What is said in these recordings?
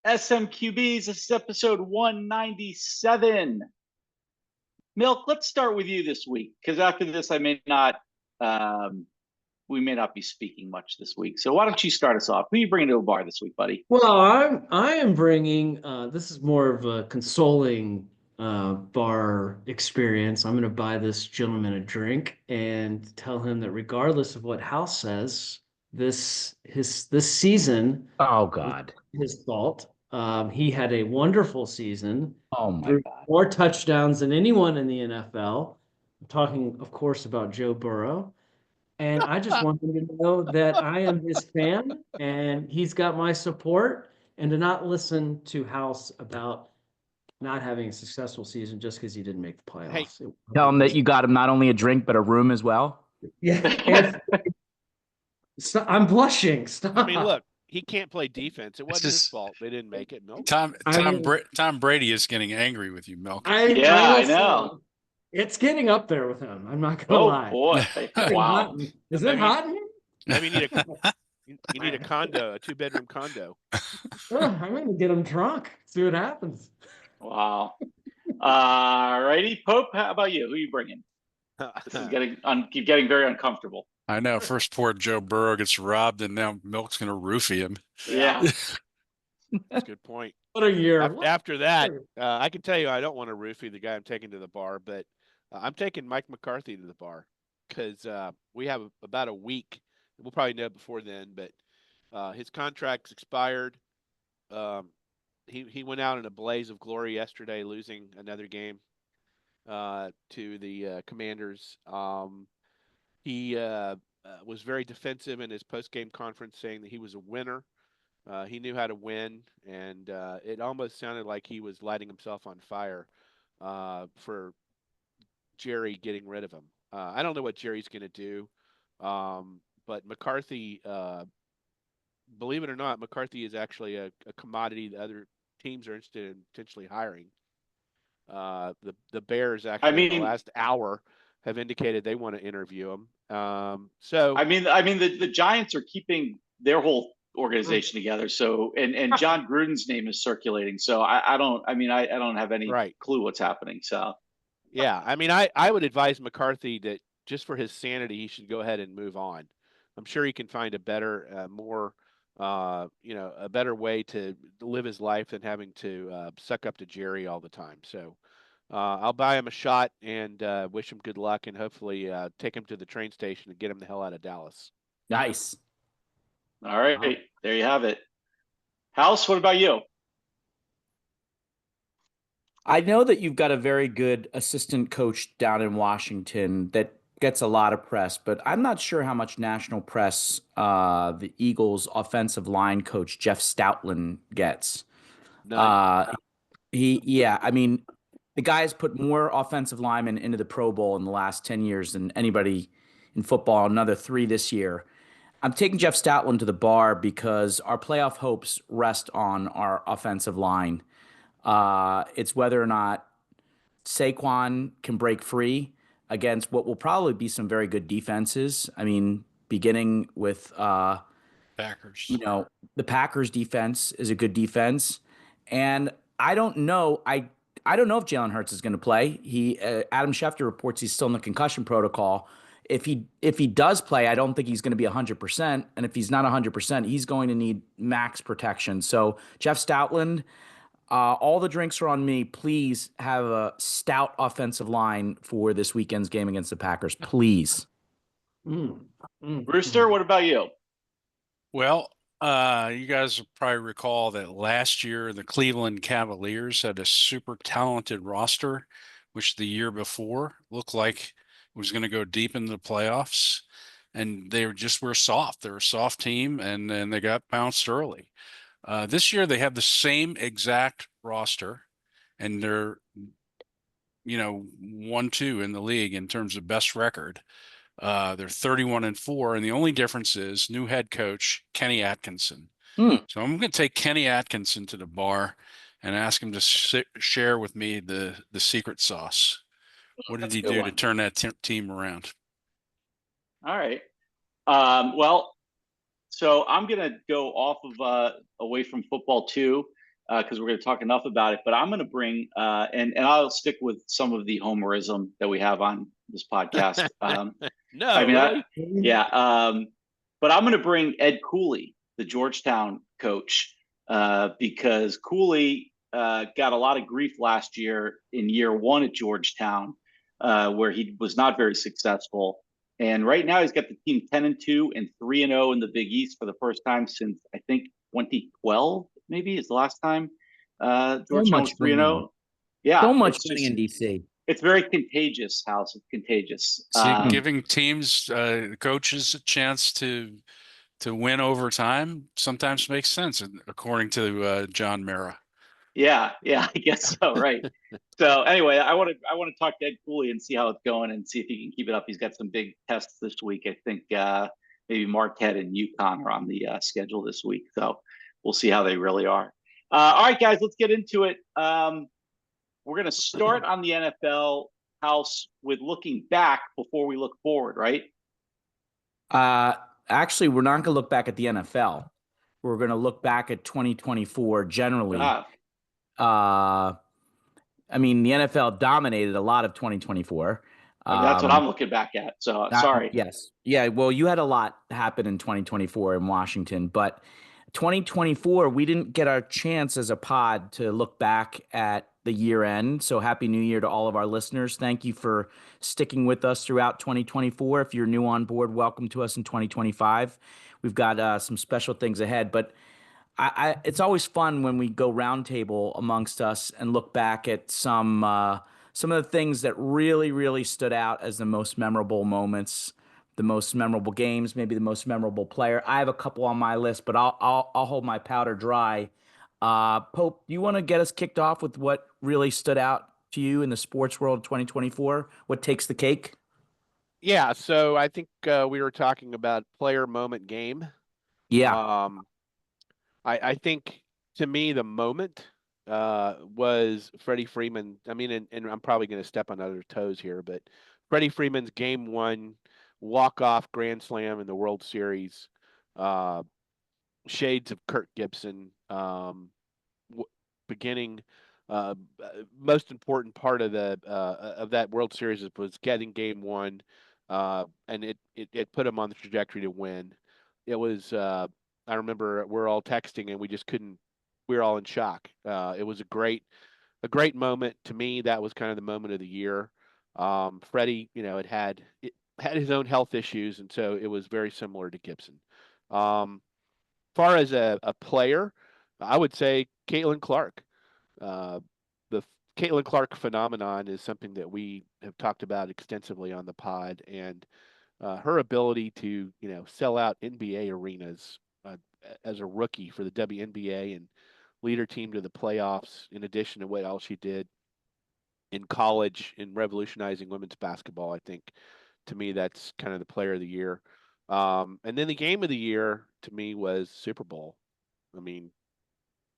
SMQBs, this is episode 197. Milk, let's start with you this week, because after this, we may not be speaking much this week. So why don't you start us off? Who are you bringing to a bar this week, buddy? Well, I am bringing. This is more of a consoling bar experience. I'm going to buy this gentleman a drink and tell him that regardless of what House says, this season, Oh God, his fault. He had a wonderful season. oh my Threw God. more touchdowns than anyone in the NFL. I'm talking, of course, about Joe Burrow. And I just want him to know that I am his fan and he's got my support, and to not listen to House about not having a successful season just because he didn't make the playoffs. Hey, tell him that you got him not only a drink, but a room as well. Yeah. I'm blushing. Stop. I mean, look, he can't play defense. It wasn't his fault. They didn't make it. No. Tom Brady is getting angry with you, Milk. I know. It's getting up there with him. I'm not gonna lie. Boy. Wow. Is it hot in here? Maybe you need a condo, a 2-bedroom condo. I'm gonna get him drunk. See what happens. Wow. All righty, Pope. How about you? Who are you bringing? This is getting very uncomfortable. I know. First poor Joe Burrow gets robbed, and now Milk's going to roofie him. Yeah. That's a good point. What a year. After that, I can tell you I don't want to roofie the guy I'm taking to the bar, but I'm taking Mike McCarthy to the bar because we have about a week. We'll probably know before then, but his contract's expired. He went out in a blaze of glory yesterday, losing another game to the Commanders. He was very defensive in his post-game conference, saying that he was a winner. He knew how to win, and it almost sounded like he was lighting himself on fire for Jerry getting rid of him. I don't know what Jerry's going to do, but McCarthy, believe it or not, McCarthy is actually a commodity that other teams are interested in potentially hiring. The Bears actually in the last hour have indicated they want to interview him. The Giants are keeping their whole organization together. So and Jon Gruden's name is circulating. So I don't have any clue what's happening. So yeah, I would advise McCarthy that just for his sanity, he should go ahead and move on. I'm sure he can find a better, a better way to live his life than having to suck up to Jerry all the time. So I'll buy him a shot and wish him good luck, and hopefully take him to the train station and get him the hell out of Dallas. Nice. All right. Wow. There you have it. House, what about you? I know that you've got a very good assistant coach down in Washington that gets a lot of press, but I'm not sure how much national press the Eagles offensive line coach Jeff Stoutland gets. The guy has put more offensive linemen into the Pro Bowl in the last 10 years than anybody in football, another 3 this year. I'm taking Jeff Stoutland to the bar because our playoff hopes rest on our offensive line. It's whether or not Saquon can break free against what will probably be some very good defenses. Beginning with Packers. The Packers defense is a good defense, and I don't know. I don't know if Jalen Hurts is going to play. Adam Schefter reports he's still in the concussion protocol. If he does play, I don't think he's going to be 100%. And if he's not 100%, he's going to need max protection. So Jeff Stoutland, all the drinks are on me. Please have a stout offensive line for this weekend's game against the Packers, please. Rooster, what about you? Well, you guys will probably recall that last year the Cleveland Cavaliers had a super talented roster, which the year before looked like was going to go deep into the playoffs, and they were soft. They're a soft team, and then they got bounced early. This year they have the same exact roster, and they're 1-2 in the league in terms of best record. They're 31-4, and the only difference is new head coach Kenny Atkinson. So I'm going to take Kenny Atkinson to the bar and ask him to share with me the secret sauce. What did he do to turn that team around? All right. So I'm going to go off of away from football too. because we're going to talk enough about it. But I'm going to bring and I'll stick with some of the homerism that we have on this podcast. No, I mean, really? yeah. But I'm going to bring Ed Cooley, the Georgetown coach, because Cooley got a lot of grief last year in year one at Georgetown, where he was not very successful. And right now he's got the team 10-2 and 3-0 in the Big East for the first time since I think 2012, maybe is the last time Georgetown was 3-0. Yeah, So much money in DC. It's very contagious, House. It's contagious. See, giving teams, coaches a chance to win over time sometimes makes sense, according to John Mara. Yeah, I guess so. Right. So anyway, I want to talk to Ed Cooley and see how it's going and see if he can keep it up. He's got some big tests this week. I think maybe Marquette and UConn are on the schedule this week. So we'll see how they really are. All right, guys, let's get into it. We're going to start on the NFL, House, with looking back before we look forward, right? Actually, we're not going to look back at the NFL. We're going to look back at 2024 generally. I mean, the NFL dominated a lot of 2024. That's what I'm looking back at. So sorry. Yes. Yeah. Well, you had a lot happen in 2024 in Washington, but 2024, we didn't get our chance as a pod to look back at the year end. So happy New Year to all of our listeners. Thank you for sticking with us throughout 2024. If you're new on board, welcome to us in 2025. We've got some special things ahead, but it's always fun when we go roundtable amongst us and look back at some of the things that really, really stood out as the most memorable moments, the most memorable games, maybe the most memorable player. I have a couple on my list, but I'll hold my powder dry. Pope, do you want to get us kicked off with what really stood out to you in the sports world 2024? What takes the cake? Yeah, so I think we were talking about player moment game. Yeah. I think, to me, the moment was Freddie Freeman. I mean, and I'm probably going to step on other toes here, but Freddie Freeman's Game 1 walk-off grand slam in the World Series, shades of Kirk Gibson, beginning. Most important part of that World Series was getting Game 1, and it put him on the trajectory to win. It was. I remember we're all texting and we just couldn't. We were all in shock. It was a great moment. To me, that was kind of the moment of the year. Freddie, had his own health issues, and so it was very similar to Gibson. Far as a player, I would say Caitlin Clark. The Caitlin Clark phenomenon is something that we have talked about extensively on the pod, and her ability to sell out NBA arenas as a rookie for the WNBA and lead her team to the playoffs, in addition to what else she did in college in revolutionizing women's basketball. I think, to me, that's kind of the player of the year. And then the game of the year, to me, was Super Bowl. I mean,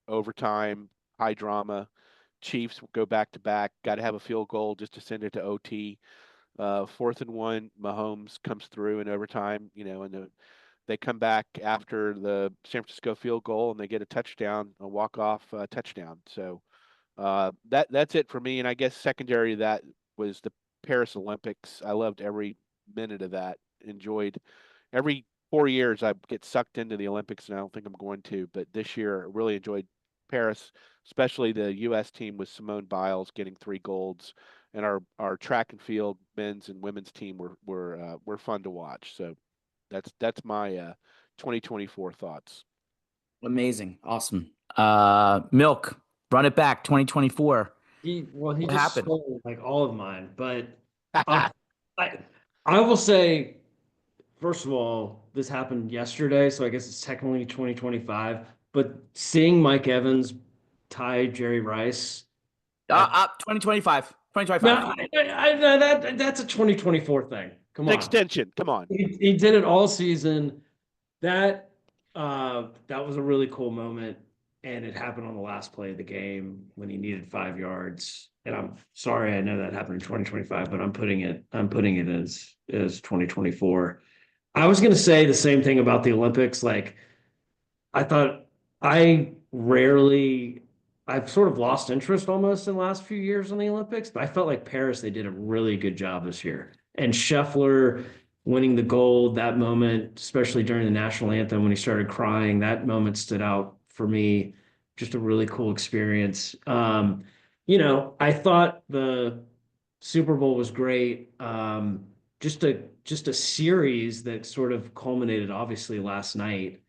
overtime, high drama. Chiefs go back to back. Got to have a field goal just to send it to OT. 4th and 1, Mahomes comes through in overtime, and they come back after the San Francisco field goal and they get a touchdown, a walk-off touchdown. So that's it for me. And I guess secondary to that was the Paris Olympics. I loved every minute of that. Enjoyed every 4 years I get sucked into the Olympics, and I don't think I'm going to. But this year, I really enjoyed Paris, especially the U.S. team with Simone Biles getting 3 golds, and our track and field men's and women's team were fun to watch. So that's my 2024 thoughts. Amazing. Awesome. Milk, run it back, 2024. He what just happened? stole like all of mine, but I will say, first of all, this happened yesterday, so I guess it's technically 2025. But seeing Mike Evans tie Jerry Rice, 2025. 2025. That's a 2024 thing. Come on, extension. Come on. He did it all season. That was a really cool moment, and it happened on the last play of the game when he needed 5 yards. And I'm sorry, I know that happened in 2025, but I'm putting it as 2024. I was going to say the same thing about the Olympics. Like, I thought I rarely I've sort of lost interest almost in the last few years in the Olympics, but I felt like Paris, they did a really good job this year. And Scheffler winning the gold, that moment, especially during the national anthem when he started crying, that moment stood out for me. Just a really cool experience. I thought the Super Bowl was great. Just a series that sort of culminated obviously last night.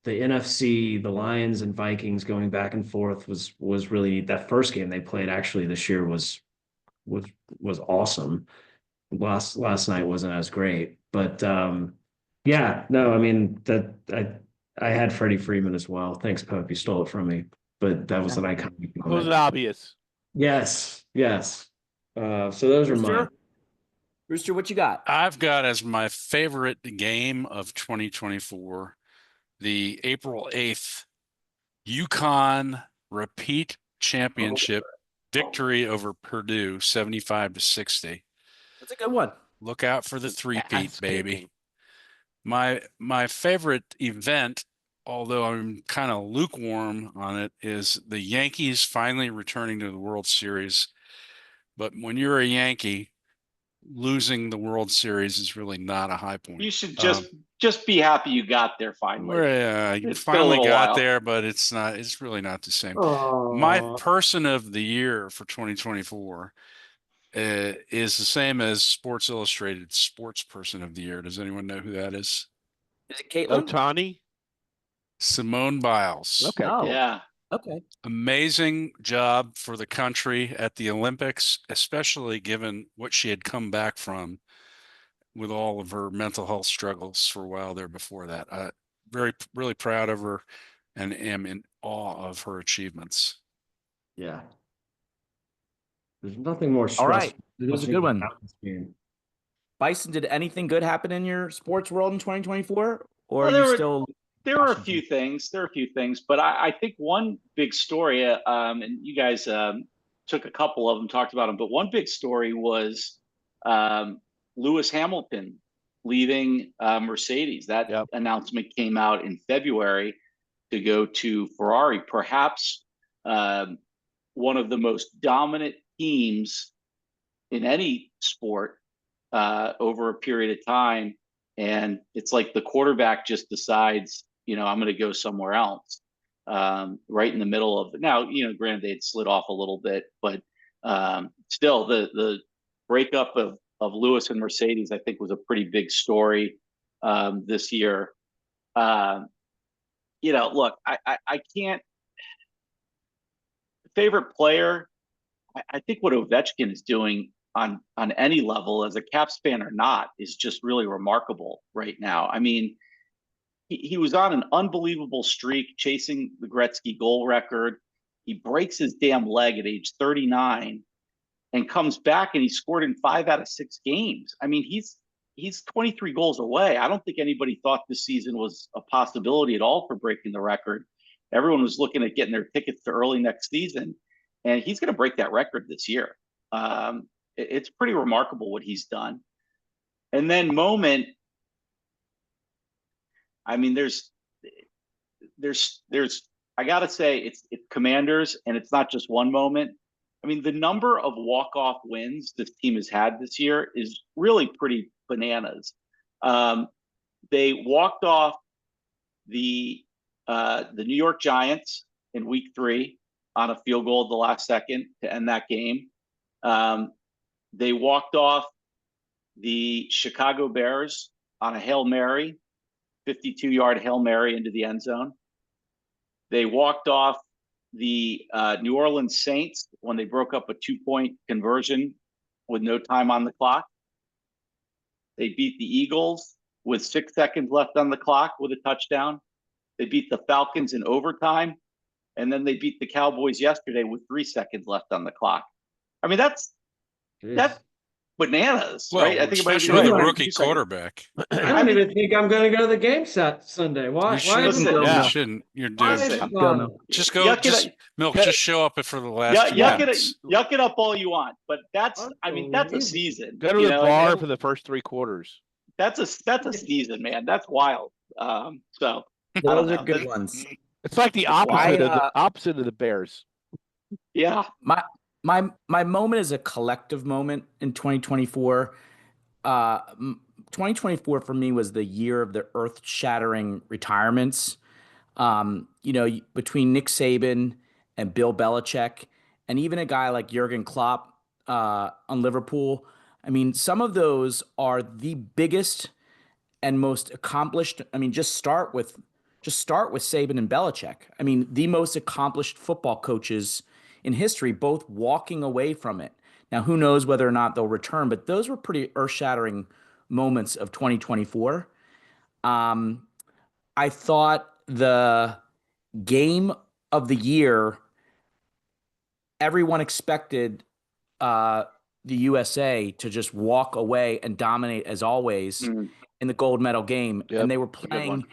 The NFC, the Lions and Vikings going back and forth was really neat. That first game they played actually this year was awesome. Last night wasn't as great, but yeah, no, I mean that I had Freddie Freeman as well. Thanks, Pope. You stole it from me, but that was an iconic It was moment. obvious. Yes. So those are mine. Rooster, what you got? I've got as my favorite game of 2024 the April 8th UConn repeat championship victory over Purdue, 75-60. That's a good one. Look out for the three-peat, Ass baby. kicking. My favorite event, although I'm kind of lukewarm on it, is the Yankees finally returning to the World Series. But when you're a Yankee, losing the World Series is really not a high point. You should just be happy you got there finally. You It's been a finally little got while. there, but it's really not the same. Oh, My person of the year for 2024 is the same as Sports Illustrated Sports Person of the Year. Does anyone know who that is? Is it Caitlin? Otani? Simone Biles. Okay. Oh, Yeah. okay. Amazing job for the country at the Olympics, especially given what she had come back from with all of her mental health struggles for a while there before that. Really proud of her and am in awe of her achievements. yeah. There's nothing more All right. stressful. It was a good one. This game. Bison, did anything good happen in your sports world in 2024? Or Well, are you still there were a Washington? few things. But I think one big story, and you guys took a couple of them, talked about them, but one big story was Lewis Hamilton leaving Mercedes. That announcement came out in February to go to Ferrari, perhaps one of the most dominant teams in any sport over a period of time. And it's like the quarterback just decides, I'm going to go somewhere else. Right in the middle of it. Now, granted, they'd slid off a little bit, but still the breakup of Lewis and Mercedes, I think, was a pretty big story this year. Look, I can't. Favorite player, I think what Ovechkin is doing on any level, as a Caps fan or not, is just really remarkable right now. I mean, he was on an unbelievable streak, chasing the Gretzky goal record. He breaks his damn leg at age 39 and comes back, and he scored in 5 out of 6 games. I mean, he's 23 goals away. I don't think anybody thought this season was a possibility at all for breaking the record. Everyone was looking at getting their tickets to early next season, and he's going to break that record this year. It's pretty remarkable what he's done. And then moment, I mean, there's I gotta say it's Commanders, and it's not just one moment. I mean, the number of walk-off wins this team has had this year is really pretty bananas. They walked off the New York Giants in Week 3 on a field goal at the last second to end that game. They walked off the Chicago Bears on a Hail Mary, 52-yard Hail Mary into the end zone. They walked off the New Orleans Saints when they broke up a 2-point conversion with no time on the clock. They beat the Eagles with 6 seconds left on the clock with a touchdown. They beat the Falcons in overtime. And then they beat the Cowboys yesterday with 3 seconds left on the clock. I mean, that's bananas, Well, right? I think especially with a rookie quarterback. I don't even think I'm going to go to the game Sunday. Why? You shouldn't. You're doing. Just go. Just show up for the last. Yuck it up all you want, but that's a season. Go to the bar for the first 3 quarters. That's a season, man. That's wild. So those are good ones. It's like the opposite of the Bears. Yeah. My moment is a collective moment in 2024. 2024 for me was the year of the earth-shattering retirements. Between Nick Saban and Bill Belichick, and even a guy like Jurgen Klopp on Liverpool. I mean, some of those are the biggest and most accomplished. I mean, just start with Saban and Belichick. I mean, the most accomplished football coaches in history, both walking away from it. Now, who knows whether or not they'll return, but those were pretty earth-shattering moments of 2024. Um, I thought the game of the year, everyone expected uh, the USA to just walk away and dominate as always Mm, in the gold medal game, Yep. and they were a good one.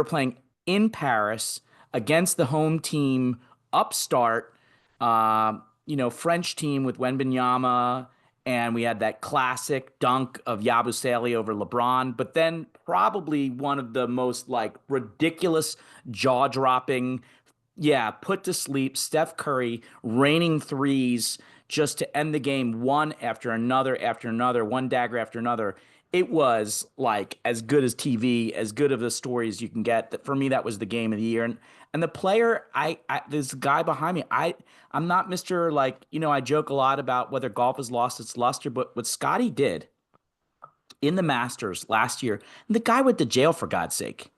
playing in Paris against the home team, upstart, French team with Wembanyama, and we had that classic dunk of Yabusele over LeBron. But then probably one of the most like ridiculous, jaw-dropping, put to sleep Steph Curry raining threes just to end the game one after another, one dagger after another. It was like as good as TV, as good of a story as you can get. That for me, that was the game of the year. And the player, this guy behind me, I'm not Mr. I joke a lot about whether golf has lost its luster, but what Scottie did in the Masters last year, the guy went to jail for God's sake.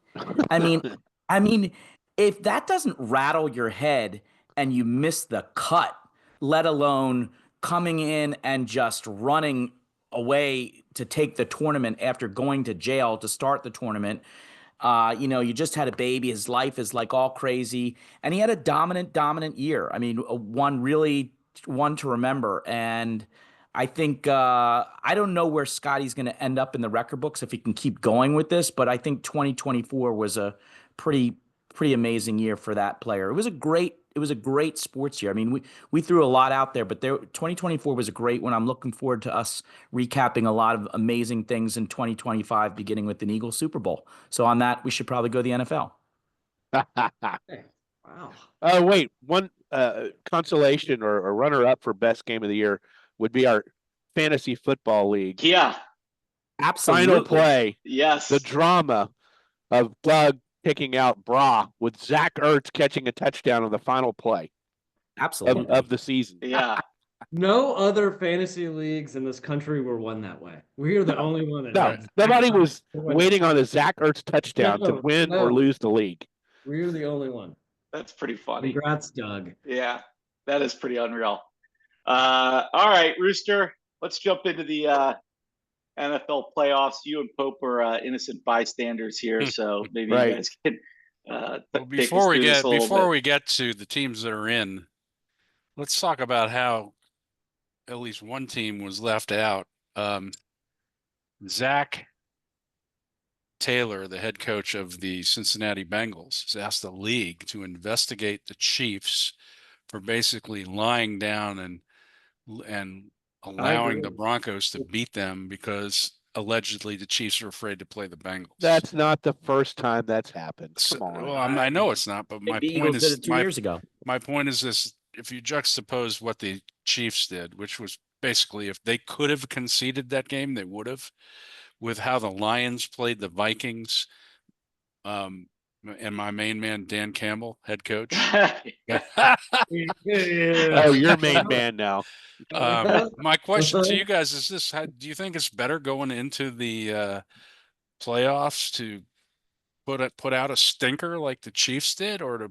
I mean, I mean, if that doesn't rattle your head and you miss the cut, let alone coming in and just running away to take the tournament after going to jail to start the tournament. You just had a baby. His life is like all crazy. And he had a dominant year. I mean, one to remember. And I think I don't know where Scotty's going to end up in the record books if he can keep going with this, but I think 2024 was a pretty amazing year for that player. It was a great sports year. I mean, we threw a lot out there, but 2024 was a great one. I'm looking forward to us recapping a lot of amazing things in 2025, beginning with an Eagles Super Bowl. So on that, we should probably go to the NFL. Hey, wow. Oh, wait, one consolation or runner-up for best game of the year would be our fantasy football league. Yeah. Absolutely. Final play, Yes. the drama of Doug kicking out Bra with Zach Ertz catching a touchdown on the final play Absolutely. of the season. Yeah. No other fantasy leagues in this country were won that way. We're the only one that No, had nobody Zach was Ertz. waiting on a Zach Ertz touchdown to win or No. lose the league. We're the only one. That's pretty funny. Congrats, Doug. Yeah. That is pretty unreal. All right, Rooster, let's jump into the NFL playoffs. You and Pope are innocent bystanders here, so maybe Right. you guys can Well, take us before through this a little bit. we get to the teams that are in, let's talk about how at least one team was left out. Zach Taylor, the head coach of the Cincinnati Bengals, has asked the league to investigate the Chiefs for basically lying down and allowing the Broncos to beat them because allegedly the Chiefs are afraid to play the Bengals. That's not the first time that's happened. Come on. Well, I know it's not, but my The point Eagles is did it 2 years ago. my point is this: if you juxtapose what the Chiefs did, which was basically if they could have conceded that game, they would have, with how the Lions played the Vikings, and my main man Dan Campbell, head coach. Oh, you're main man now. My question to you guys is this: do you think it's better going into the playoffs to put out a stinker like the Chiefs did, or to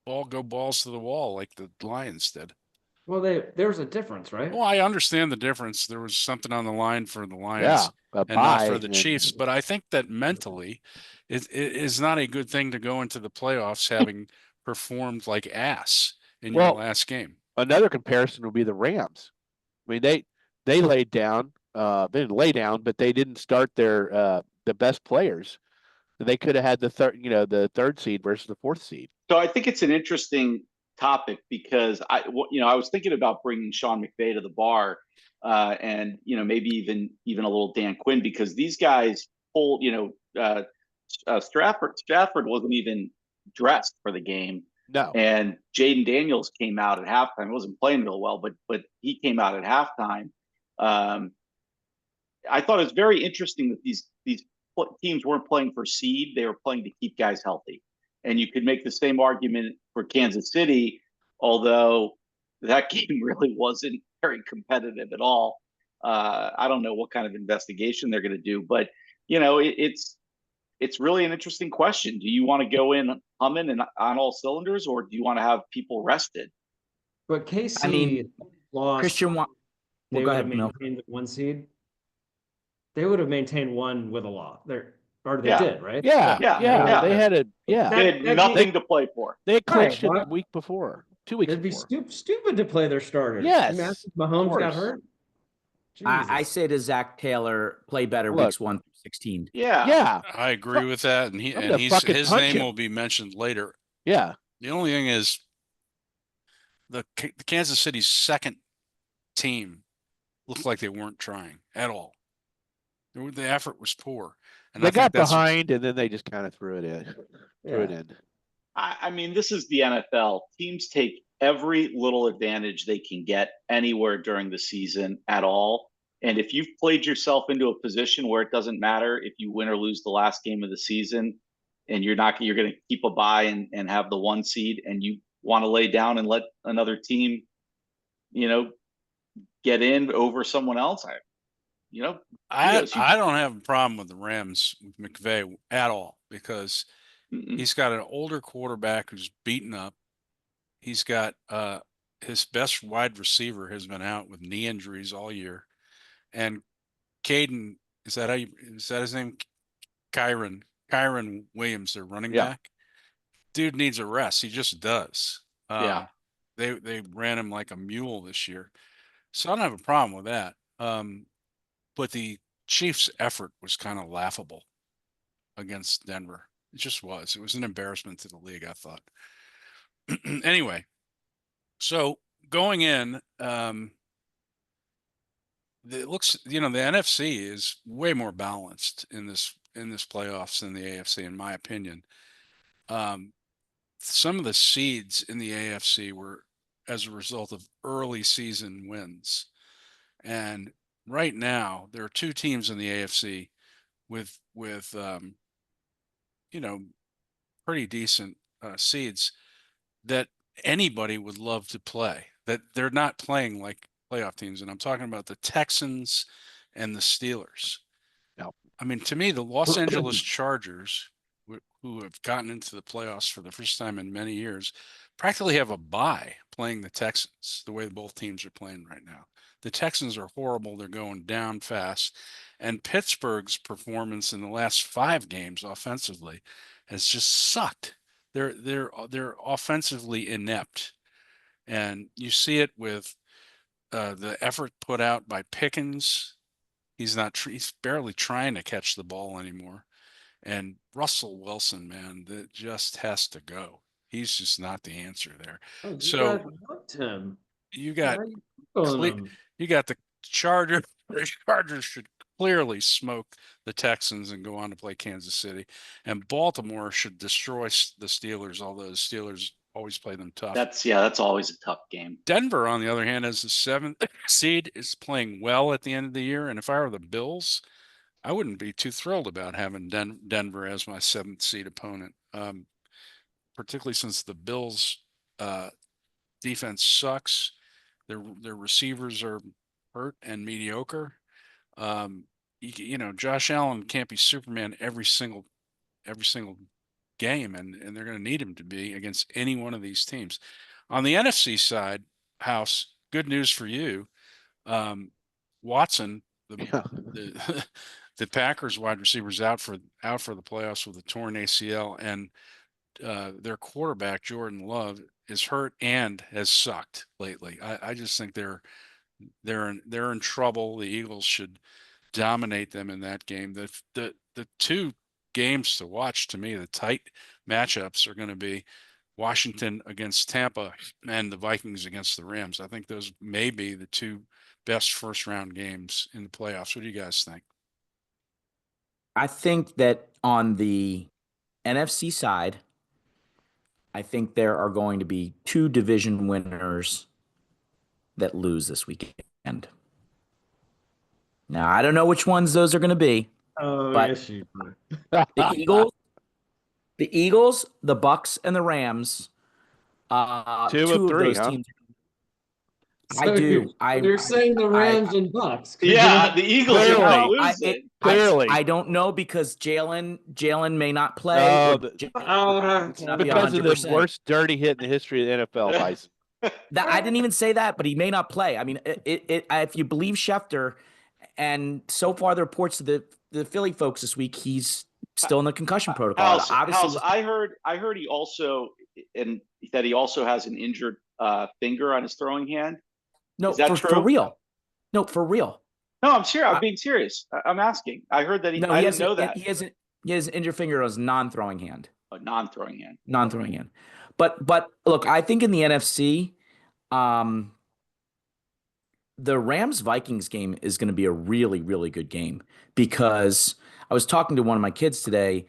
go balls to the wall like the Lions did? Well, there's a difference, right? Well, I understand the difference. There was something on the line for the Lions and not for the Chiefs, but I think that mentally it is not a good thing to go into the playoffs having performed like ass in your last game. Another comparison would be the Rams. I mean, they laid down. They didn't lay down, but they didn't start their the best players. They could have had the third seed versus the fourth seed. So I think it's an interesting topic because I was thinking about bringing Sean McVay to the bar, and maybe even a little Dan Quinn, because these guys pulled. Stafford wasn't even dressed for the game. No. And Jayden Daniels came out at halftime. He wasn't playing real well, but he came out at halftime. I thought it was very interesting that these teams weren't playing for seed; they were playing to keep guys healthy. And you could make the same argument for Kansas City, although that game really wasn't very competitive at all. I don't know what kind of investigation they're going to do, but it's really an interesting question. Do you want to go in humming and on all cylinders, or do you want to have people rested? But KC I mean, lost. Christian, well, They go would ahead, have Mil. maintained the 1 seed. They would have maintained 1 with a loss. Or they Yeah. did, right? Yeah. Yeah. They had a They had nothing to play for. They had clinched Right, it the week before, 2 weeks It'd be before. stupid to play their starters. Yes, Imagine if Mahomes of got course. hurt. I Jesus. say to Zach Taylor, play better Look. weeks 1 through 16. Yeah. I agree with that, and I'm gonna fucking his punch name him. will be mentioned later. Yeah. The only thing is, the Kansas City's second team looked like they weren't trying at all. The effort was poor, and They I think got that's behind and then they just kind of threw it in. I mean, this is the NFL. Teams take every little advantage they can get anywhere during the season at all. And if you've played yourself into a position where it doesn't matter if you win or lose the last game of the season, and you're going to keep a bye and have the 1 seed, and you want to lay down and let another team, get in over someone else, I don't have a problem with the Rams with McVay at all, because he's got an older quarterback who's beaten up. He's got his best wide receiver has been out with knee injuries all year, and Caden, is that his name? Kyron Williams, their running back. Dude needs a rest. He just does. They ran him like a mule this year, so I don't have a problem with that. But the Chiefs' effort was kind of laughable against Denver. It just was. It was an embarrassment to the league, I thought. Anyway, so going in, it looks, the NFC is way more balanced in this playoffs than the AFC, in my opinion. Some of the seeds in the AFC were as a result of early season wins, and right now there are 2 teams in the AFC with pretty decent seeds that anybody would love to play, that they're not playing like playoff teams. And I'm talking about the Texans and the Steelers. Yep. I mean, to me, the Los Angeles Chargers, who have gotten into the playoffs for the first time in many years, practically have a bye playing the Texans, the way both teams are playing right now. The Texans are horrible. They're going down fast. And Pittsburgh's performance in the last 5 games offensively has just sucked. They're offensively inept. And you see it with the effort put out by Pickens. He's barely trying to catch the ball anymore. And Russell Wilson, man, that just has to go. He's just not the answer there. Oh, So him. you got him. you got the Chargers. The Chargers should clearly smoke the Texans and go on to play Kansas City. And Baltimore should destroy the Steelers, although the Steelers always play them tough. That's always a tough game. Denver, on the other hand, as the 7th seed, is playing well at the end of the year. And if I were the Bills, I wouldn't be too thrilled about having Denver as my 7th seed opponent, particularly since the Bills' defense sucks. Their receivers are hurt and mediocre. Josh Allen can't be Superman every single game, and they're going to need him to be against any one of these teams. On the NFC side, House, good news for you. Watson, the Packers wide receivers out for the playoffs with a torn ACL, and their quarterback Jordan Love is hurt and has sucked lately. I just think they're in trouble. The Eagles should dominate them in that game. The 2 games to watch, to me, the tight matchups are going to be Washington against Tampa and the Vikings against the Rams. I think those may be the 2 best first round games in the playoffs. What do you guys think? I think that on the NFC side, I think there are going to be 2 division winners that lose this weekend. Now, I don't know which ones those are going to be, Oh, but yes, you do. the Eagles, the Bucks, and the Rams. 2 2 of of 3, those huh? teams. So I do. You're saying the Rams and Bucks. 'Cause Yeah, the Eagles are Clearly. not No, losing. Clearly. I don't know because Jalen may not play. Oh, Or the- not be because of the 100%. worst dirty hit in the history of the NFL, Bison. That I didn't even say that, but he may not play. I mean, if you believe Schefter, and so far the reports to the Philly folks this week, he's still in the concussion protocol. House, I heard he also and that he also has an injured finger on his throwing hand. No, Is that for true? real. No, for real. No, I'm serious. I'm being serious. I'm asking. I heard that No, I he didn't has know that. He has an injured finger on his non-throwing hand. A non-throwing hand. Non-throwing hand. But look, I think in the NFC, the Rams-Vikings game is going to be a really, really good game because I was talking to one of my kids today.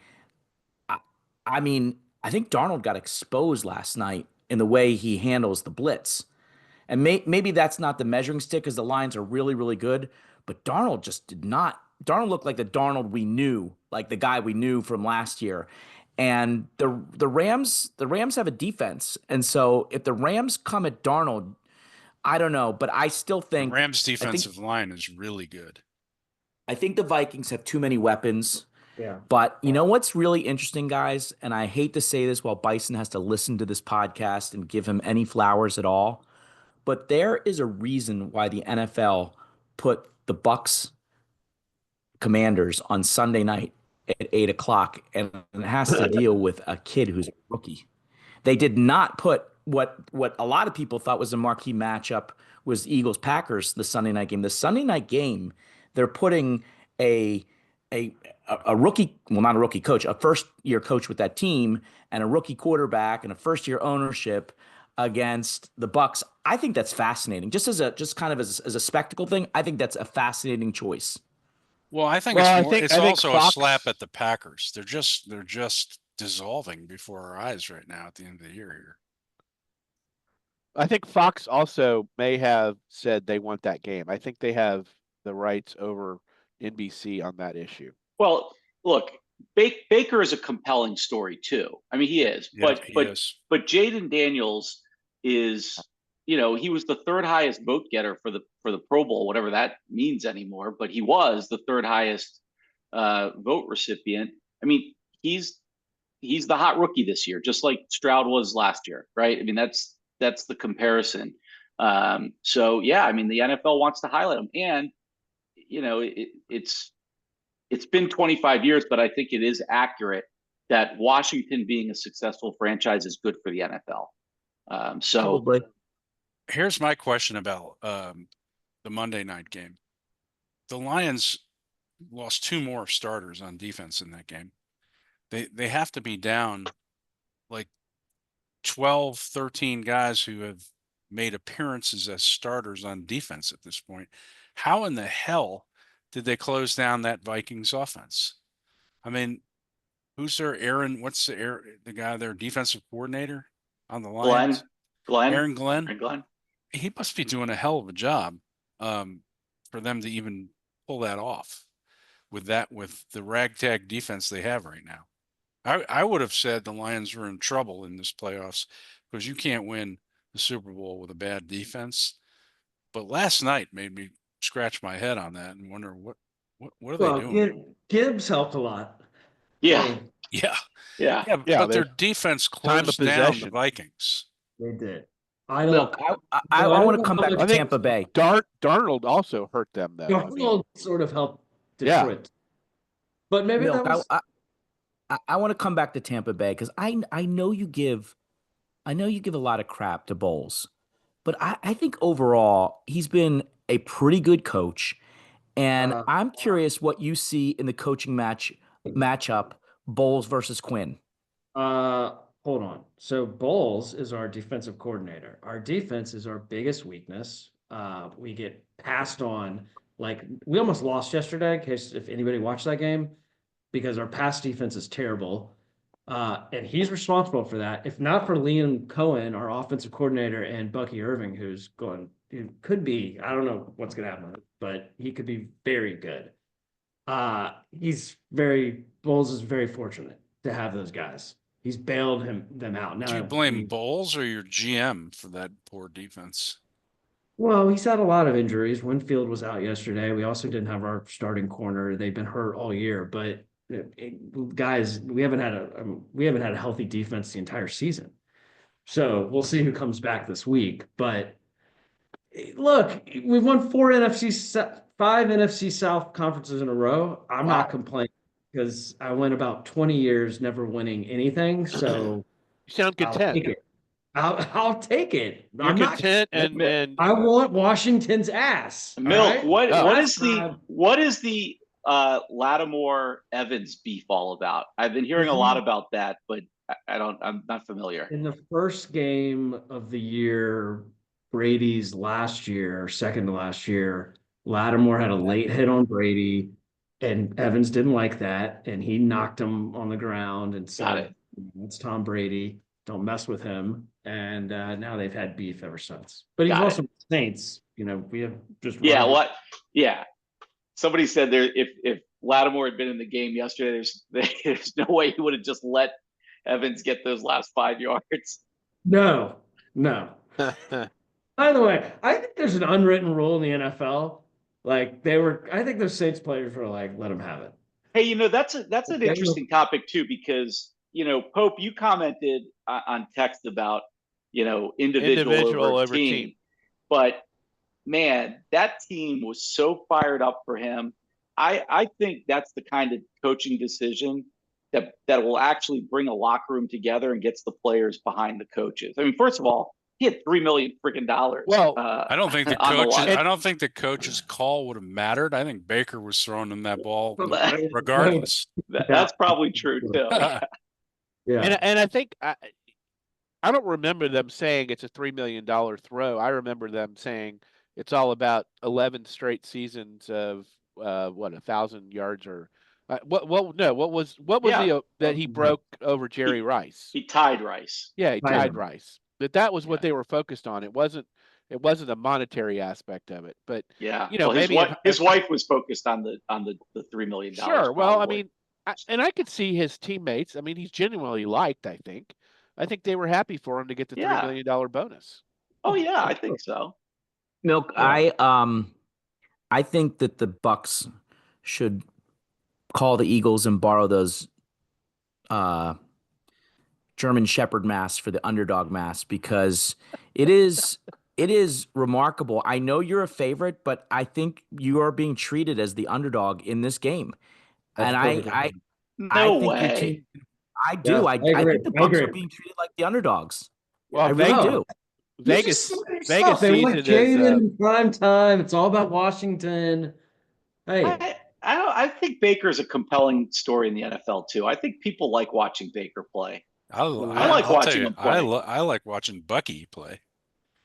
I mean, I think Darnold got exposed last night in the way he handles the blitz. And maybe that's not the measuring stick because the Lions are really, really good. But Darnold just did not. Darnold looked like the Darnold we knew, like the guy we knew from last year. And the Rams have a defense. And so if the Rams come at Darnold, I don't know, but I still The think Rams defensive line is really good. I think the Vikings have too many weapons. Yeah. But you know what's really interesting, guys? And I hate to say this while Bison has to listen to this podcast and give him any flowers at all. But there is a reason why the NFL put the Bucks Commanders on Sunday night at 8 o'clock, and it has to deal with a kid who's a rookie. They did not put what a lot of people thought was a marquee matchup was Eagles Packers, the Sunday night game. The Sunday night game, they're putting a rookie, well, not a rookie coach, a first year coach with that team, and a rookie quarterback and a first year ownership against the Bucks. I think that's fascinating. Just kind of as a spectacle thing, I think that's a fascinating choice. Well, I think Well, it's I think also Fox- a slap at the Packers. They're just dissolving before our eyes right now at the end of the year here. I think Fox also may have said they want that game. I think they have the rights over NBC on that issue. Well, look, Baker is a compelling story too. I mean, he is. Yeah, but he is. but Jayden Daniels is, he was the third highest vote getter for the Pro Bowl, whatever that means anymore. But he was the third highest vote recipient. I mean, he's the hot rookie this year, just like Stroud was last year, right? I mean, that's the comparison. So yeah, I mean, the NFL wants to highlight him, and it's been 25 years, but I think it is accurate that Washington being a successful franchise is good for the NFL. Probably. Here's my question about the Monday night game. The Lions lost 2 more starters on defense in that game. They have to be down like 12, 13 guys who have made appearances as starters on defense at this point. How in the hell did they close down that Vikings offense? I mean, who's their what's the guy, their defensive coordinator on the Lions? Aaron Glenn. He must be doing a hell of a job for them to even pull that off with the ragtag defense they have right now. I would have said the Lions were in trouble in this playoffs because you can't win the Super Bowl with a bad defense. But last night made me scratch my head on that and wonder what are they doing? Gibbs helped a lot. Yeah. Yeah, but their defense closed down the Vikings. They did. I want to come back to Tampa Bay. Darnold also hurt them, though. Darnold sort of helped Detroit. Yeah. But maybe that was... I want to come back to Tampa Bay because I know you give a lot of crap to Bowles, but I think overall he's been a pretty good coach, and I'm curious what you see in the coaching matchup Bowles versus Quinn. Hold on. So Bowles is our defensive coordinator. Our defense is our biggest weakness. We get passed on. Like, we almost lost yesterday, in case if anybody watched that game, because our pass defense is terrible. And he's responsible for that. If not for Liam Cohen, our offensive coordinator, and Bucky Irving, who could be, I don't know what's going to happen, but he could be very good. Bowles is very fortunate to have those guys. He's bailed them out. Now, Do you blame Bowles or your GM for that poor defense? well, he's had a lot of injuries. Winfield was out yesterday. We also didn't have our starting corner. They've been hurt all year, but guys, we haven't had a healthy defense the entire season. So we'll see who comes back this week. But look, we've won five NFC South conferences in a row. I'm not complaining because I went about 20 years never winning anything. So You sound content. I'll take it. You're I'm not content, and I want Washington's ass. Milk. Right? What is the Lattimore Evans beef all about? I've been hearing a lot about that, but I'm not familiar. In the first game of the year, Brady's last year, second to last year, Lattimore had a late hit on Brady, and Evans didn't like that, and he knocked him on the ground and said, "It's Tom Brady. Don't mess with him." And now they've had beef ever since. But he's also Saints. We have just Somebody said if Lattimore had been in the game yesterday, there's no way he would have just let Evans get those last 5 yards. No. By the way, I think there's an unwritten rule in the NFL. I think those Saints players were like, let him have it. Hey, that's an interesting topic too, because Pope, you commented on text about individual over team, but man, that team was so fired up for him. I think that's the kind of coaching decision that will actually bring a locker room together and gets the players behind the coaches. I mean, first of all, he had $3 million freaking dollars. Well, I don't think the coach's call would have mattered. I think Baker was throwing him that ball regardless. That's probably true too. Yeah. And I think I don't remember them saying it's a $3 million throw. I remember them saying it's all about 11 straight seasons of 1,000 yards or what was that he broke over Jerry Rice? He tied Rice. Yeah, he tied Rice. But that was what they were focused on. It wasn't a monetary aspect of it. But maybe his wife was focused on the $3 million. Sure. Well, I mean, I could see his teammates. I mean, he's genuinely liked. I think they were happy for him to get the $3 million bonus. Oh yeah, I think so. Milk, I think that the Bucks should call the Eagles and borrow those German Shepherd masks for the underdog mask, because it is remarkable. I know you're a favorite, but I think you are being treated as the underdog in this game. And I think your team, I do. Yeah, I think the Bucks are being treated like the underdogs. Well, I really do. Vegas they want Jayden in prime time. It's all about Washington. Hey, I think Baker's a compelling story in the NFL too. I think people like watching Baker play. I like watching him play. I like watching Bucky play.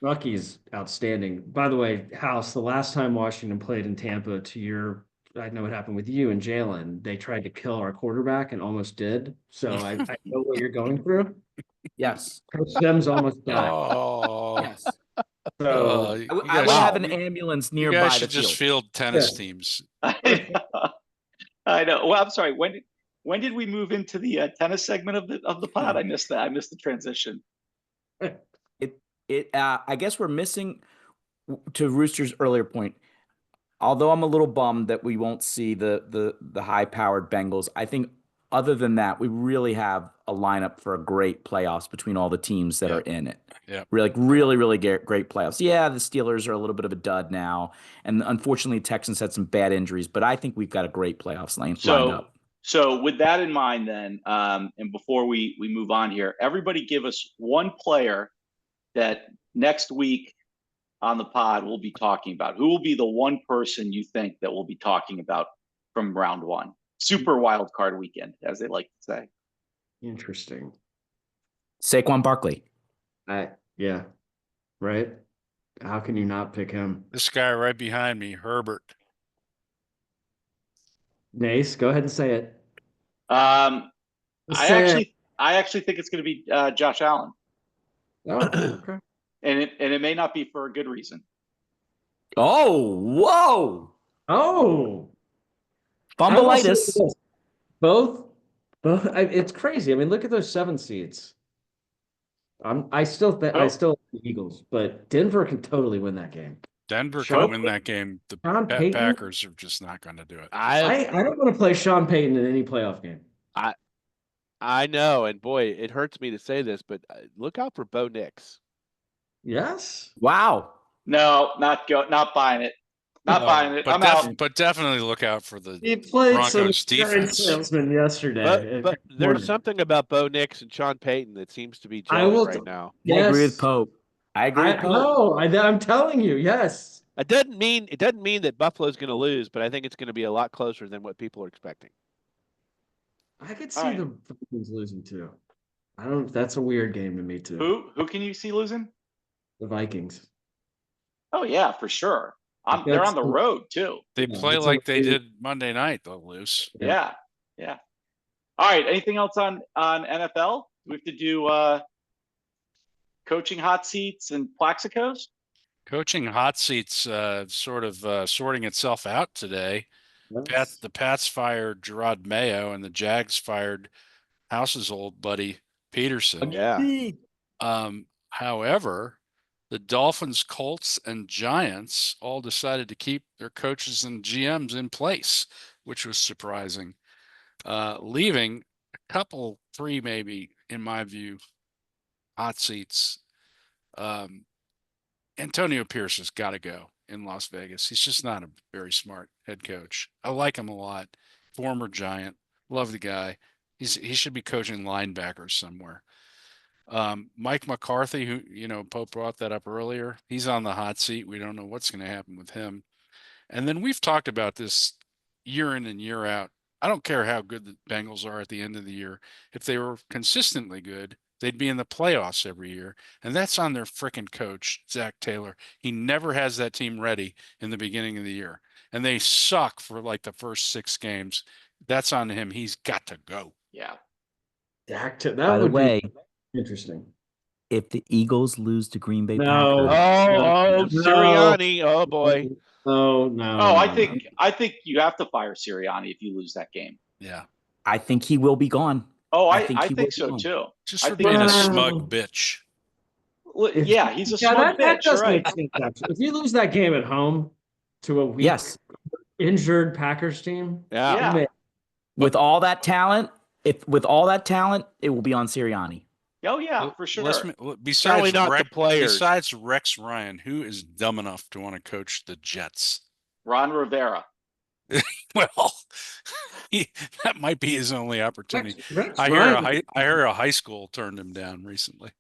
Bucky's outstanding. By the way, House, the last time Washington played in Tampa, I know what happened with you and Jalen. They tried to kill our quarterback and almost did. So I know what you're going through. Yes. Coach Sims almost died. Oh, yes. So I would have an ambulance nearby. You guys should just field tennis teams. I know. Well, I'm sorry. When did we move into the tennis segment of the pod? I missed that. I missed the transition. I guess we're missing, to Rooster's earlier point, although I'm a little bummed that we won't see the high-powered Bengals. I think other than that, we really have a lineup for a great playoffs between all the teams that are in it. Yeah, really great playoffs. Yeah, the Steelers are a little bit of a dud now, and unfortunately, Texans had some bad injuries. But I think we've got a great playoffs lined up. So with that in mind, then, and before we move on here, everybody give us one player that next week on the pod we'll be talking about. Who will be the one person you think that we'll be talking about from round one? Super wild card weekend, as they like to say. Interesting. Saquon Barkley. Yeah. Right? How can you not pick him? This guy right behind me, Herbert. Nace, go ahead and say it. I I actually think it's going to be Josh Allen, Oh, okay. and it may not be for a good reason. Oh, whoa. Oh, I will say Fumbleitis. this. Both. It's crazy. I mean, look at those 7 seeds. I still think Oh. the Eagles, but Denver can totally win that game. Denver Sean- can win that game. The Sean Payton? Packers are just not going to do it. I don't want to play Sean Payton in any playoff game. I know, and boy, it hurts me to say this, but look out for Bo Nix. Yes. Wow. No, not buying it. Not buying it. But I'm out. But definitely look out for the He played Broncos some giant defense. salesman yesterday. But there's something about Bo Nix and Sean Payton that seems to be I gelling will right now. I agree Yes. with Pope. I agree with Pope. No, I'm telling you, yes. It doesn't mean that Buffalo's going to lose, but I think it's going to be a lot closer than what people are expecting. I could All see right. the Vikings losing too. That's a weird game to me too. Who can you see losing? The Vikings. Oh yeah, for sure. They're on the road too. They Yeah, play it's like a- they did Monday night. They'll lose. Yeah. All right. Anything else on NFL? We have to do coaching hot seats and Plaxicos. Coaching hot seats sort of sorting itself out today. Yes. The Pats fired Gerard Mayo and the Jags fired House's old buddy Peterson. Yeah. However, the Dolphins, Colts, and Giants all decided to keep their coaches and GMs in place, which was surprising, leaving a couple, 3 maybe, in my view, hot seats. Antonio Pierce has got to go in Las Vegas. He's just not a very smart head coach. I like him a lot. Former Giant. Love the guy. He should be coaching linebackers somewhere. Mike McCarthy, who, Pope brought that up earlier, he's on the hot seat. We don't know what's going to happen with him. And then we've talked about this year in and year out. I don't care how good the Bengals are at the end of the year. If they were consistently good, they'd be in the playoffs every year. And that's on their frickin' coach, Zach Taylor. He never has that team ready in the beginning of the year. And they suck for like the first 6 games. That's on him. He's got to go. Yeah. That By the would way, be interesting. if the Eagles lose to Green Bay No. Packers, No. Sirianni. Oh boy. No. Oh, I think you have to fire Sirianni if you lose that game. Yeah. I think he will be gone. Oh, I I think he will think so be too. Just I for think being a that's- smug bitch. Yeah, he's a Yeah, smart that bitch. does Right. make sense. Actually. If you lose that game at home to a weak, Yes. injured Packers team, Yeah. Yeah. With all that talent, it will be on Sirianni. Oh yeah, for sure. Certainly Besides not the players. besides Rex Ryan, who is dumb enough to want to coach the Jets? Ron Rivera. Well, that might be his only opportunity. Rex I Ryan, hear a high school turned him down recently.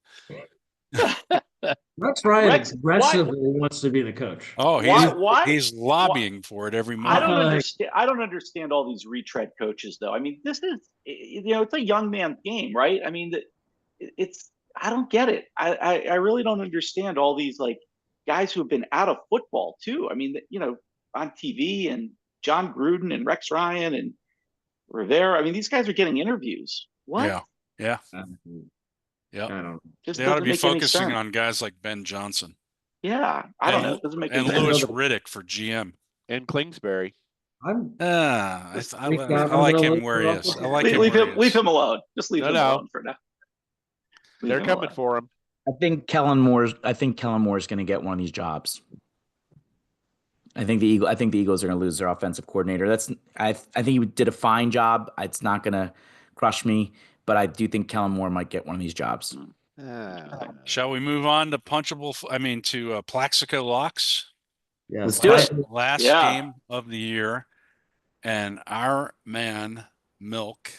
Rex Ryan Rex, aggressively wants to be the coach. Oh, Why- he's lobbying for it every I month. don't Like- understand. I don't understand all these retread coaches, though. I mean, this is it's a young man's game, right? I mean, it's I don't get it. I really don't understand all these like guys who have been out of football too. I mean, on TV and Jon Gruden and Rex Ryan and Rivera. I mean, these guys are getting interviews. What? Yeah. I don't. Just They ought to doesn't be make any focusing sense. on guys like Ben Johnson Yeah, I don't And- know. It doesn't make and any sense. Louis Riddick for GM. And Kingsbury. I'm I We've got- like I'm gonna him where he look is. him I up. like leave him where he leave is. him alone. Just leave No, him no. alone for now. Leave They're him coming alone. for him. I think Kellen Moore is going to get one of these jobs. I think the Eagles are going to lose their offensive coordinator. I think he did a fine job. It's not going to crush me, but I do think Kellen Moore might get one of these jobs. Shall we move on to Plaxico locks? Yes. Let's do it. Last Yeah. game of the year, and our man Milk,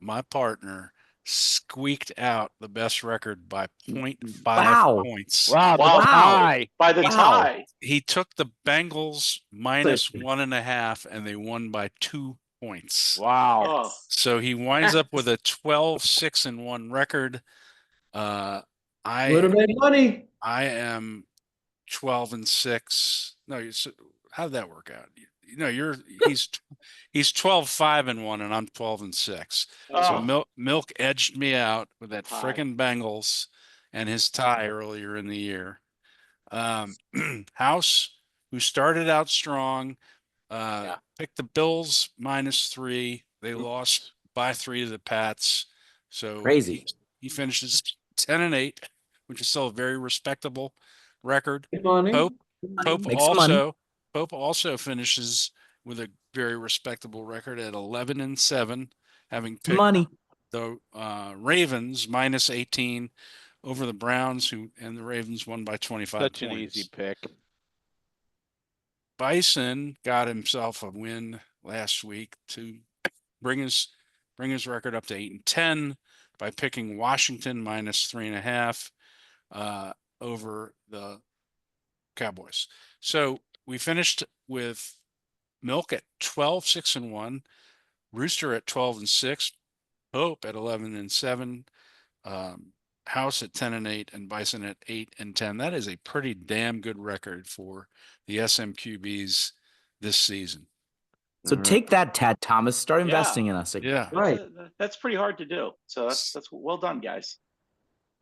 my partner, squeaked out the best record by 0.5 Wow. points. Wow, the Wow. tie. By the Wow. tie. He took the Bengals minus 1.5, and they won by 2 points. Wow. Oh, So he winds up with a 12-6-1 record. Would have I made money. am 12-6. No, How'd that work out? He's 12-5-1 and I'm 12-6. So Oh. Milk edged me out with that Tie. frickin' Bengals and his tie earlier in the year. House, who started out strong, picked the Bills -3. They lost by 3 to the Pats. So Crazy. he finishes 10-8, which is still a very respectable record. Good morning. Pope Make some money. also finishes with a very respectable record at 11-7, having picked Money. the Ravens -18 over the Browns, and the Ravens won by 25 Such points. an easy pick. Bison got himself a win last week to bring his record up to 8-10 by picking Washington -3.5 over the Cowboys. So we finished with Milk at 12-6-1, Rooster at 12-6, Pope at 11-7, House at 10-8, and Bison at 8-10. That is a pretty damn good record for the SMQBs this season. So take that, Tad Thomas. Start investing in us. Yeah. Right. That's pretty hard to do. So that's well done, guys.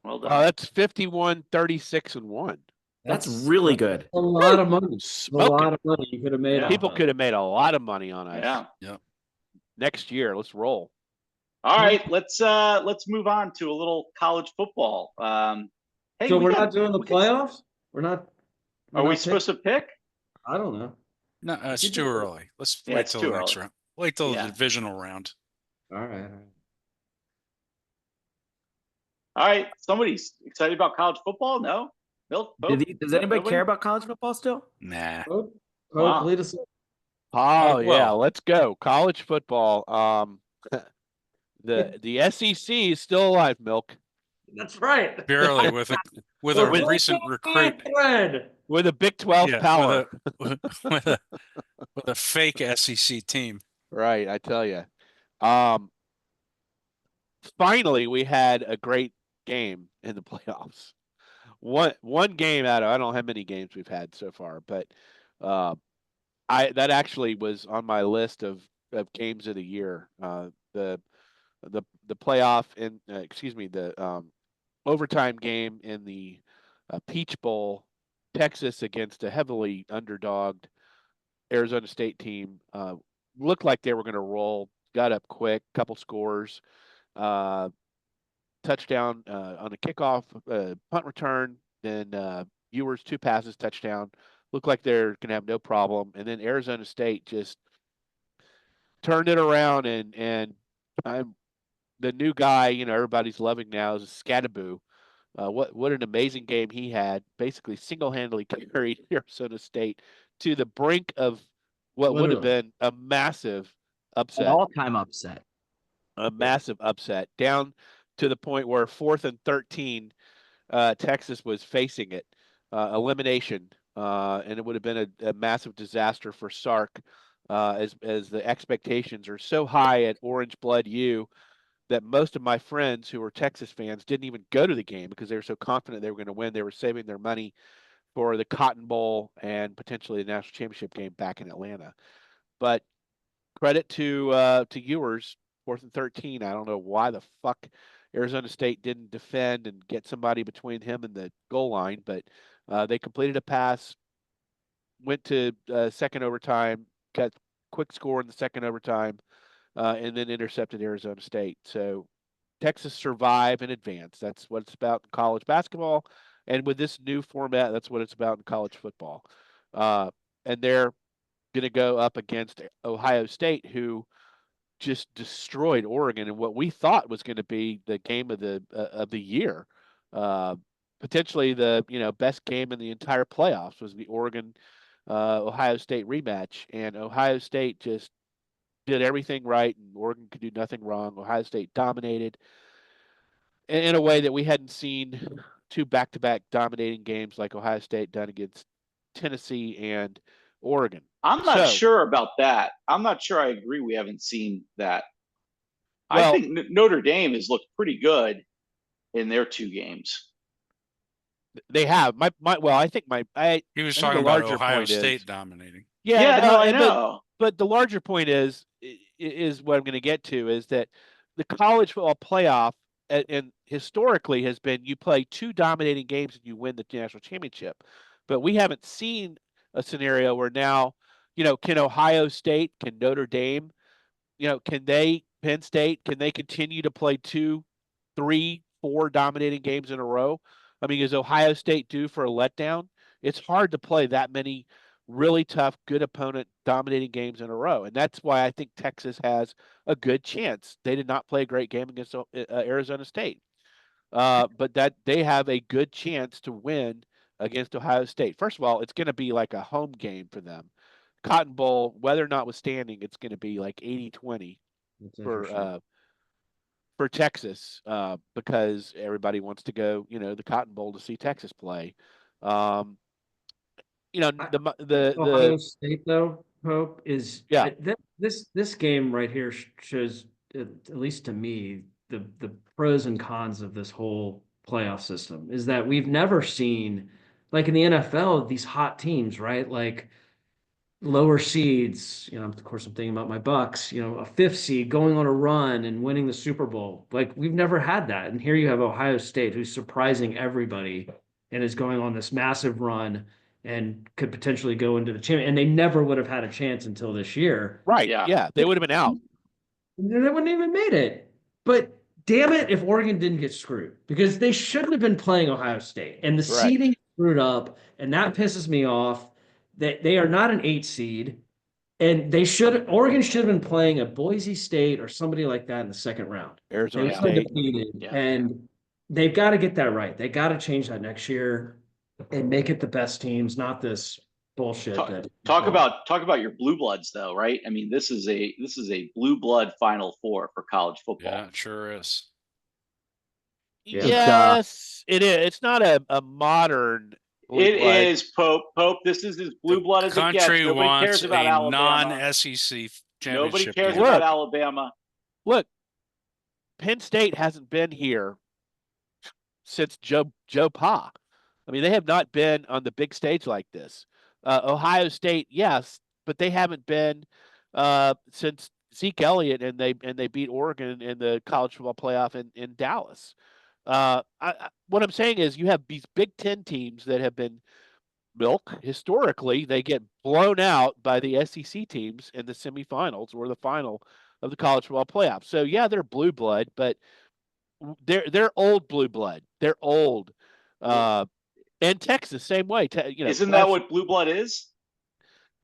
Well done. That's 51-36-1. That's really good. A lot of money. A Smoking. lot of money you could have made. Yeah. People off could have made a lot of money on us. Yeah. Next year, let's roll. All right, let's move on to a little college football. Hey, So we're not doing the playoffs? We're not. Are we supposed to pick? I don't know. No, it's too early. Let's Yeah, wait it's till too the next early. round. Wait till Yeah. the divisional round. All right. All right, somebody's excited about college football? No? Milk? Does anybody care about college football still? Nah. Pope, Wow. lead us. Oh, yeah, well. let's go. College football. The SEC is still alive, Milk. That's right. Barely with a recent recruit. With a Big 12 power. With a fake SEC team. Right, I tell you. Finally, we had a great game in the playoffs. One game out of, I don't know how many games we've had so far, but that actually was on my list of games of the year. The playoff and the overtime game in the Peach Bowl, Texas against a heavily underdogged Arizona State team. Looked like they were going to roll. Got up quick, couple scores. Touchdown on a kickoff, punt return, then Ewers 2 passes, touchdown. Looked like they're going to have no problem. And then Arizona State just turned it around, and I'm the new guy, everybody's loving now is Scattaboo. What an amazing game he had. Basically single-handedly carried Arizona State to the brink of what would have been a massive upset. An all-time upset. A massive upset, down to the point where 4th and 13, Texas was facing it, elimination, and it would have been a massive disaster for Sark, as the expectations are so high at Orange Blood U that most of my friends who were Texas fans didn't even go to the game because they were so confident they were going to win. They were saving their money for the Cotton Bowl and potentially the national championship game back in Atlanta. But credit to Ewers. 4th and 13. I don't know why the fuck Arizona State didn't defend and get somebody between him and the goal line, but they completed a pass, went to second overtime, got quick score in the second overtime, and then intercepted Arizona State. So Texas survive and advance. That's what it's about in college basketball. And with this new format, that's what it's about in college football. And they're going to go up against Ohio State, who just destroyed Oregon in what we thought was going to be the game of the year. Potentially the best game in the entire playoffs was the Oregon Ohio State rematch, and Ohio State just did everything right, and Oregon could do nothing wrong. Ohio State dominated in a way that we hadn't seen 2 back-to-back dominating games like Ohio State done against Tennessee and Oregon. I'm not sure about that. I'm not sure I agree we haven't seen that. Well, I think Notre Dame has looked pretty good in their 2 games. They have. I think He was talking about Ohio State dominating. Yeah, no, no, I know. But the larger point is what I'm going to get to is that the college football playoff and historically has been you play 2 dominating games and you win the national championship. But we haven't seen a scenario where now, can Ohio State, can Notre Dame, Penn State, can they continue to play 2, 3, 4 dominating games in a row? I mean, is Ohio State due for a letdown? It's hard to play that many really tough, good opponent dominating games in a row. And that's why I think Texas has a good chance. They did not play a great game against Arizona State. But that they have a good chance to win against Ohio State. First of all, it's going to be like a home game for them. Cotton Bowl, weather notwithstanding, it's going to be like 80-20 for Texas because everybody wants to go, the Cotton Bowl to see Texas play. Ohio The State though, Pope is Yeah. this game right here shows, at least to me, the pros and cons of this whole playoff system is that we've never seen, like in the NFL, these hot teams, right? Like lower seeds, of course I'm thinking about my Bucks, a 5th seed going on a run and winning the Super Bowl. Like we've never had that. And here you have Ohio State who's surprising everybody and is going on this massive run and could potentially go into the champion. And they never would have had a chance until this year. Right. Yeah. Yeah. They would have been out. They wouldn't even made it. But damn it, if Oregon didn't get screwed, because they shouldn't have been playing Ohio State. And the Right. seeding screwed up, and that pisses me off. They are not an 8 seed, and Oregon should have been playing a Boise State or somebody like that in the second round. Arizona They were State. defeated, Yeah. and they've got to get that right. They got to change that next year and make it the best teams, not this bullshit. Talk about your blue bloods though, right? I mean, this is a blue blood Final Four for college football. Yeah, it sure is. Yeah. Yes, it is. It's not a modern. It is Pope. This is as blue blood as it gets. Country Nobody wants cares about a Alabama. non-SEC Nobody championship cares game. about Alabama. Look, Penn State hasn't been here since Joe Pa. I mean, they have not been on the big stage like this. Ohio State, yes, but they haven't been since Zeke Elliott and they beat Oregon in the college football playoff in Dallas. What I'm saying is you have these Big Ten teams that have been milk. Historically, they get blown out by the SEC teams in the semifinals or the final of the college football playoff. So yeah, they're blue blood, but they're old blue blood. They're old. And Texas, same way. Isn't that what blue blood is?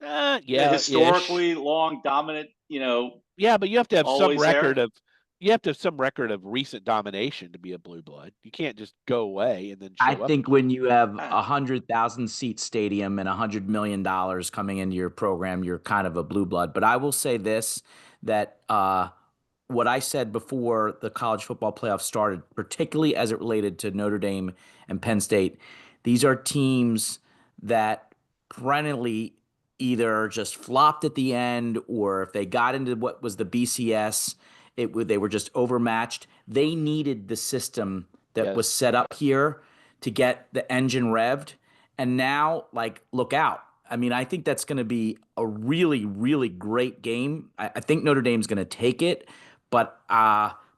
Yeah, historically long, dominant. Yeah, but you have to have some always record there. of. You have to have some record of recent domination to be a blue blood. You can't just go away and then show I up. think when you have 100,000 seat stadium and $100 million coming into your program, you're kind of a blue blood. But I will say this, that what I said before the college football playoff started, particularly as it related to Notre Dame and Penn State, these are teams that perennially either just flopped at the end, or if they got into what was the BCS, they were just overmatched. They needed the system that was set up here to get the engine revved. And now, look out. I mean, I think that's going to be a really, really great game. I think Notre Dame's going to take it. But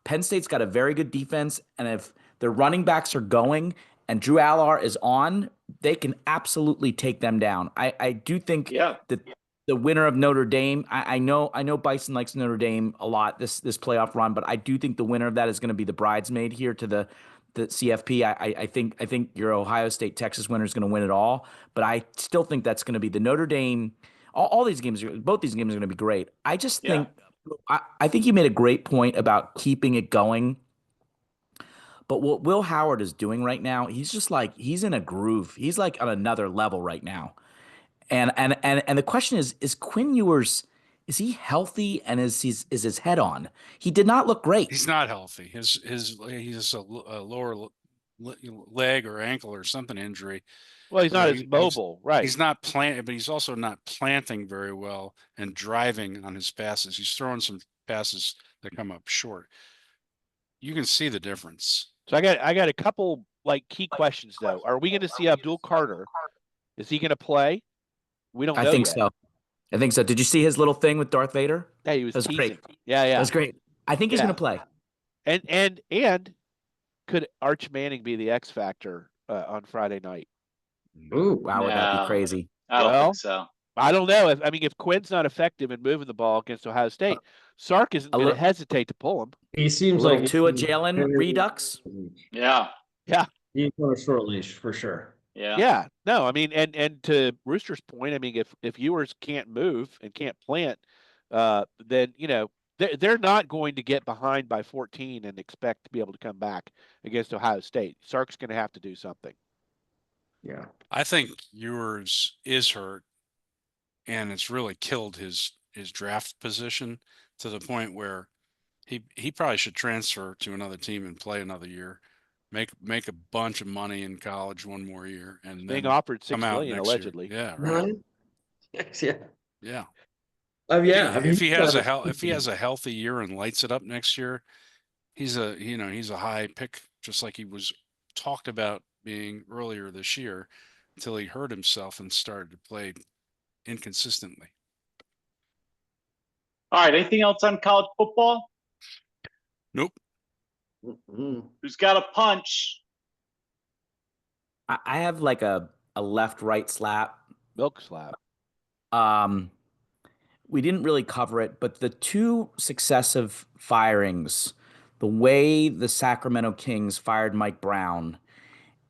Penn State's got a very good defense. And if their running backs are going and Drew Allar is on, they can absolutely take them down. I do think that the winner of Notre Dame, I know Bison likes Notre Dame a lot this playoff run, but I do think the winner of that is going to be the bridesmaid here to the CFP. I think your Ohio State Texas winner is going to win it all, but I still think that's going to be the Notre Dame. All these games, both these games are going to be great. I just think I think you made a great point about keeping it going. But what Will Howard is doing right now, he's just he's in a groove. He's on another level right now. And the question is Quinn Ewers, is he healthy and is his head on? He did not look great. He's not healthy. He's a lower leg or ankle or something injury. Well, he's not as mobile, right? He's not but he's also not planting very well and driving on his passes. He's throwing some passes that come up short. You can see the difference. So I got a couple key questions though. Are we going to see Abdul Carter? Is he going to play? We don't know. I think yet. so. I think so. Did you see his little thing with Darth Vader? Yeah, he was That was teasing. great. Yeah, That yeah. was great. I think he's Yeah. going to play. And could Arch Manning be the X factor on Friday night? Ooh, wow, would that be No, crazy? I don't Well, think so. I don't know. If Quinn's not effective in moving the ball against Ohio State, Sark isn't A going to little, hestate to pull him. He a seems little like Tua Jalen redux. Yeah, Yeah. He's on a short leash for sure. yeah. Yeah. No, I mean, and to Rooster's point, I mean, if Ewers can't move and can't plant, then they're not going to get behind by 14 and expect to be able to come back against Ohio State. Sark's going to have to do something. Yeah. I think yours is hurt, and it's really killed his draft position to the point where he probably should transfer to another team and play another year, make a bunch of money in college one more year, and Being then offered come $6 out million next allegedly. year. Yeah, right. Yeah. Yeah. Yeah. I mean, If he has a healthy year and lights it up next year, he's a high pick, just like he was talked about being earlier this year, until he hurt himself and started to play inconsistently. All right. Anything else on college football? Nope. Who's got a punch? I have like a left-right slap. Milk slap. We didn't really cover it, but the two successive firings, the way the Sacramento Kings fired Mike Brown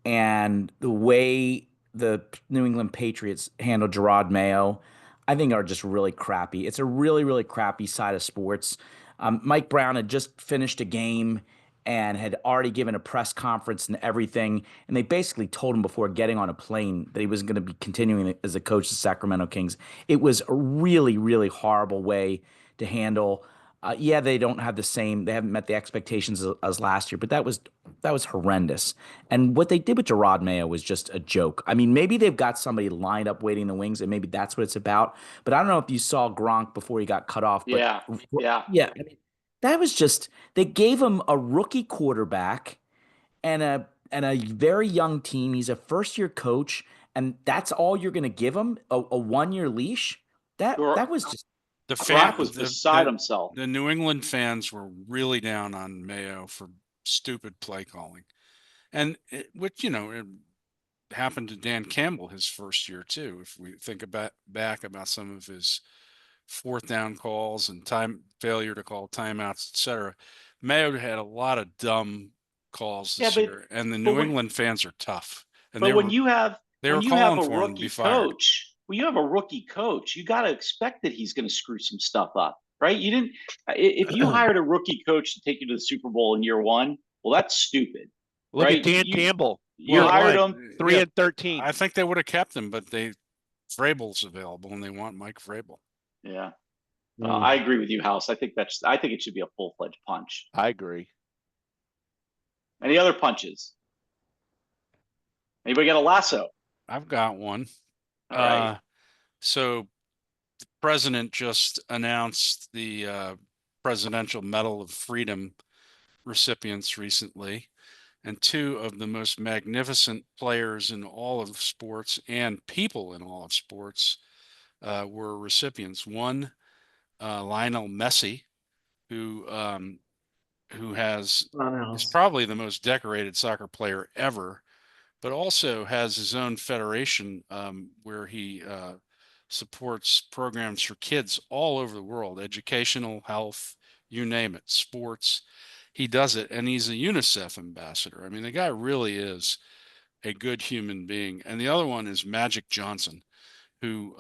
and the way the New England Patriots handled Gerard Mayo, I think are just really crappy. It's a really, really crappy side of sports. Mike Brown had just finished a game and had already given a press conference and everything. And they basically told him before getting on a plane that he was going to be continuing as a coach of the Sacramento Kings. It was a really, really horrible way to handle. Yeah, they don't have they haven't met the expectations as last year, but that was horrendous. And what they did with Gerard Mayo was just a joke. I mean, maybe they've got somebody lined up waiting in the wings, and maybe that's what it's about. But I don't know if you saw Gronk before he got cut off. But Yeah. I mean, that was just they gave him a rookie quarterback and a very young team. He's a first-year coach, and that's all you're going to give him, a 1-year leash. That was just The Gronk was beside himself. The New England fans were really down on Mayo for stupid play calling, and which it happened to Dan Campbell his first year too. If we think back about some of his fourth down calls and failure to call timeouts, etc. Mayo had a lot of dumb calls this year, and the New England fans are tough. And but when you have a rookie coach, when you have a rookie coach, you got to expect that he's going to screw some stuff up, right? You didn't. If you hired a rookie coach to take you to the Super Bowl in year one, well, that's stupid. Look right? at Dan Campbell. You hired him 3-13. I think they would have kept him, but Vrabel's available, and they want Mike Vrabel. Yeah. I agree with you, House. I think it should be a full-fledged punch. I agree. Any other punches? Anybody got a lasso? I've got one. All right. So the president just announced the Presidential Medal of Freedom recipients recently, and two of the most magnificent players in all of sports and people in all of sports were recipients. One, Lionel Messi, who is probably the most decorated soccer player ever, but also has his own federation where he supports programs for kids all over the world, educational, health, you name it, sports. He does it, and he's a UNICEF ambassador. I mean, the guy really is a good human being. And the other one is Magic Johnson, who,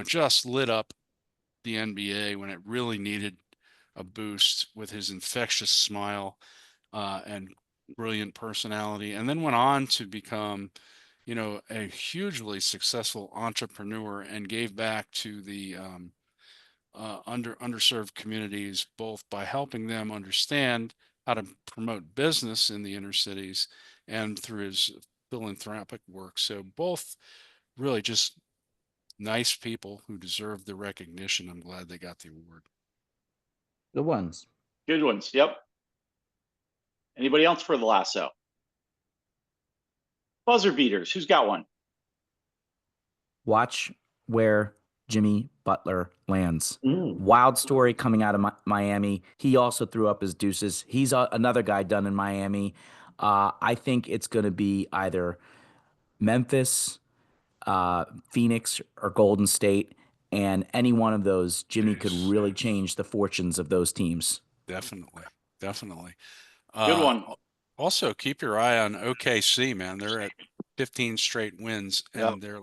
just lit up the NBA when it really needed a boost with his infectious smile and brilliant personality, and then went on to become, a hugely successful entrepreneur and gave back to the underserved communities, both by helping them understand how to promote business in the inner cities and through his philanthropic work. So both really just nice people who deserve the recognition. I'm glad they got the award. Good ones. Good ones. Yep. Anybody else for the lasso? Buzzer beaters. Who's got one? Watch where Jimmy Butler lands. Wild story coming out of Miami. He also threw up his deuces. He's another guy done in Miami. I think it's going to be either Memphis, Phoenix, or Golden State. And any one of those, Jimmy could really change the fortunes of those teams. Definitely. Good one. Also, keep your eye on OKC, man. They're at 15 straight wins, and their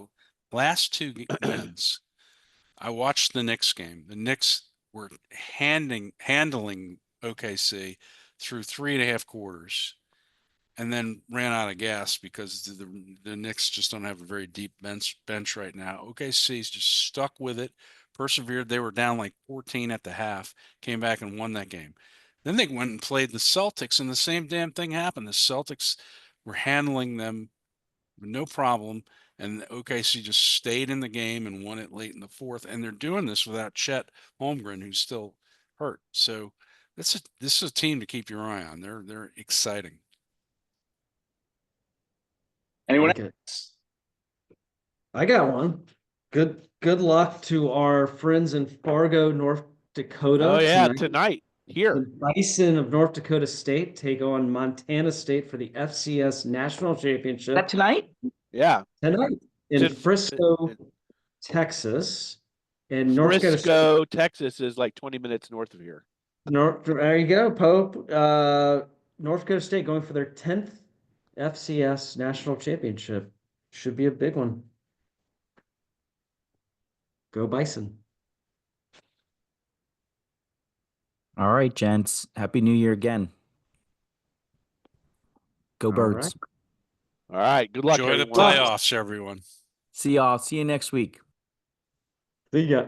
last 2 wins. I watched the Knicks game. The Knicks were handling OKC through 3.5 quarters, and then ran out of gas because the Knicks just don't have a very deep bench right now. OKC's just stuck with it, persevered. They were down like 14 at the half, came back and won that game. Then they went and played the Celtics, and the same damn thing happened. The Celtics were handling them no problem, and OKC just stayed in the game and won it late in the 4th. And they're doing this without Chet Holmgren, who's still hurt. So this is a team to keep your eye on. They're exciting. Anyone? I got one. Good luck to our friends in Fargo, North Dakota. Oh yeah, tonight here. The Bison of North Dakota State take on Montana State for the FCS National Championship. That tonight? Yeah. Tonight in Frisco, Texas. And North Dakota Frisco, Texas is like 20 minutes north of here. There you go, Pope. North Dakota State going for their 10th FCS National Championship. Should be a big one. Go Bison. All right, gents. Happy New Year again. Go Birds. All right. Good luck, Enjoy everyone. the playoffs, everyone. See y'all. See you next week. See ya.